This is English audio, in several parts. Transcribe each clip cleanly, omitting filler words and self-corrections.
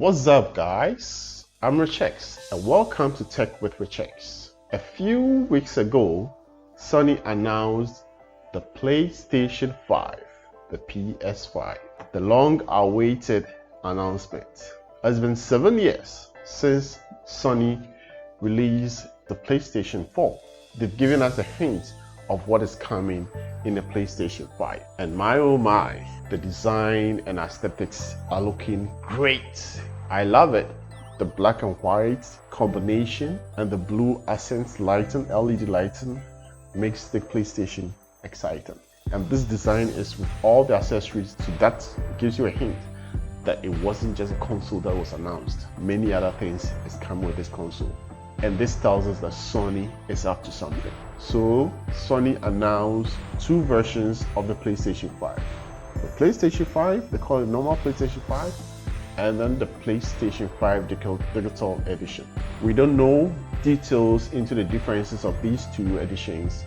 What's up, guys? I'm Richhex and welcome to Tech with Richhex. A few weeks ago, Sony announced the PlayStation 5, the PS5, the long-awaited announcement. It's been 7 years since Sony released the PlayStation 4. They've given us a hint of what is coming in the PlayStation 5. And my oh my, the design and aesthetics are looking great. I love it. The black and white combination and the blue accent lighting, LED lighting, makes the PlayStation exciting. And this design is with all the accessories, so that gives you a hint that it wasn't just a console that was announced. Many other things is coming with this console. And this tells us that Sony is up to something. So Sony announced two versions of the PlayStation 5. The PlayStation 5, they call it normal PlayStation 5, and then the PlayStation 5 digital edition. We don't know details into the differences of these two editions,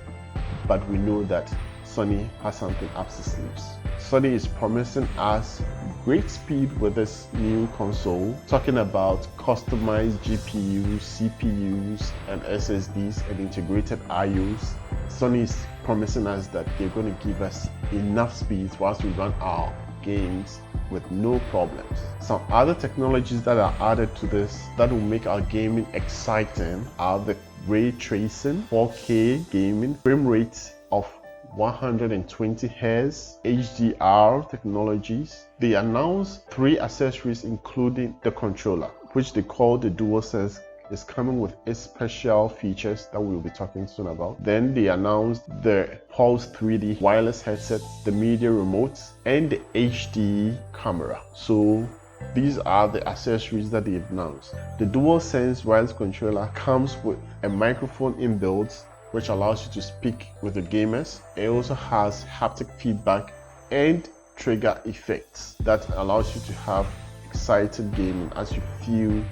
but we know that Sony has something up its sleeves. Sony is promising us great speed with this new console, talking about customized GPUs, CPUs, and SSDs and integrated IOs. Sony is promising us that they're going to give us enough speed whilst we run our games with no problems. Some other technologies that are added to this that will make our gaming exciting are the ray tracing, 4K gaming, frame rate of 120 Hz, HDR technologies. They announced 3 accessories including the controller, which they call the DualSense, is coming with its special features that we'll be talking soon about. Then they announced the Pulse 3D wireless headset, the media remotes, and the HD camera. So these are the accessories that they've announced. The DualSense wireless controller comes with a microphone inbuilt, which allows you to speak with the gamers. It also has haptic feedback and trigger effects that allows you to have excited gaming as you feel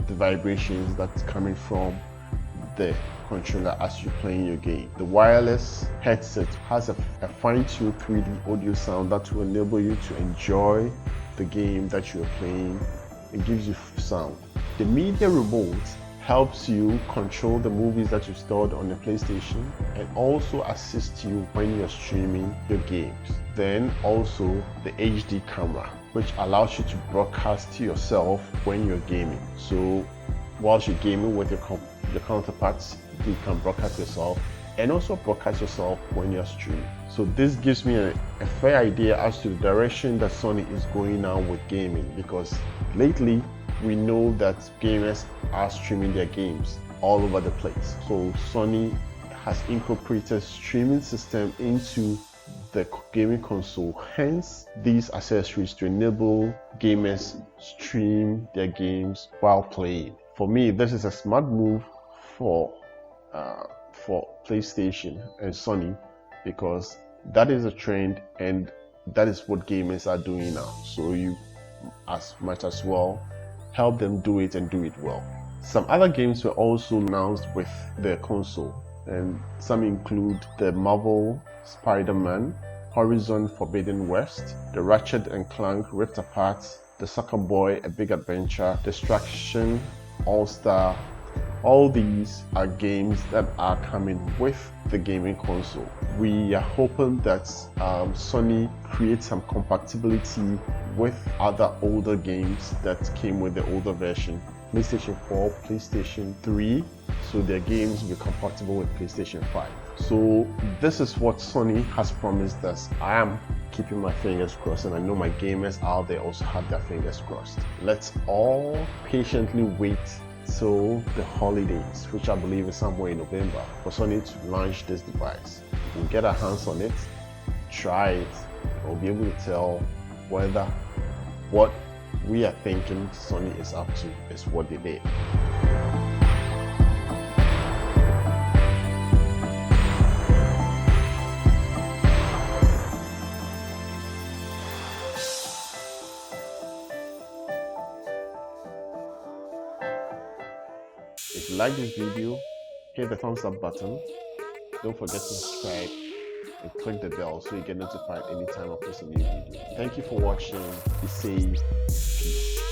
the vibrations that's coming from the controller as you're playing your game. The wireless headset has a fine-tuned 3D audio sound that will enable you to enjoy the game that you're playing. It gives you sound. The media remote helps you control the movies that you stored on your PlayStation and also assist you when you're streaming your games. Then also the HD camera, which allows you to broadcast to yourself when you're gaming. So whilst you're gaming with your counterparts, you can broadcast yourself and also broadcast yourself when you're streaming. So this gives me a fair idea as to the direction that Sony is going now with gaming, because lately we know that gamers are streaming their games all over the place. So Sony has incorporated streaming system into the gaming console, hence these accessories to enable gamers stream their games while playing. For me, this is a smart move for PlayStation and Sony, because that is a trend and that is what gamers are doing now. So you as much as well help them do it and do it well. Some other games were also announced with the console, and some include the Marvel Spider-Man, Horizon Forbidden West, the Ratchet and Clank Rift Apart, the Soccer Boy A Big Adventure, Destruction All-Star. All these are games that are coming with the gaming console. We are hoping that Sony creates some compatibility with other older games that came with the older version, PlayStation 4, PlayStation 3, so their games will be compatible with PlayStation 5. So this is what Sony has promised us. I am keeping my fingers crossed, and I know my gamers out there also have their fingers crossed. Let's all patiently wait till the holidays, which I believe is somewhere in November, for Sony to launch this device. We'll get our hands on it, try it, and we'll be able to tell whether what we are thinking Sony is up to is what they did. If you like this video, hit the thumbs up button. Don't forget to subscribe and click the bell so you get notified anytime I post a new video. Thank you for watching. Be safe. Peace.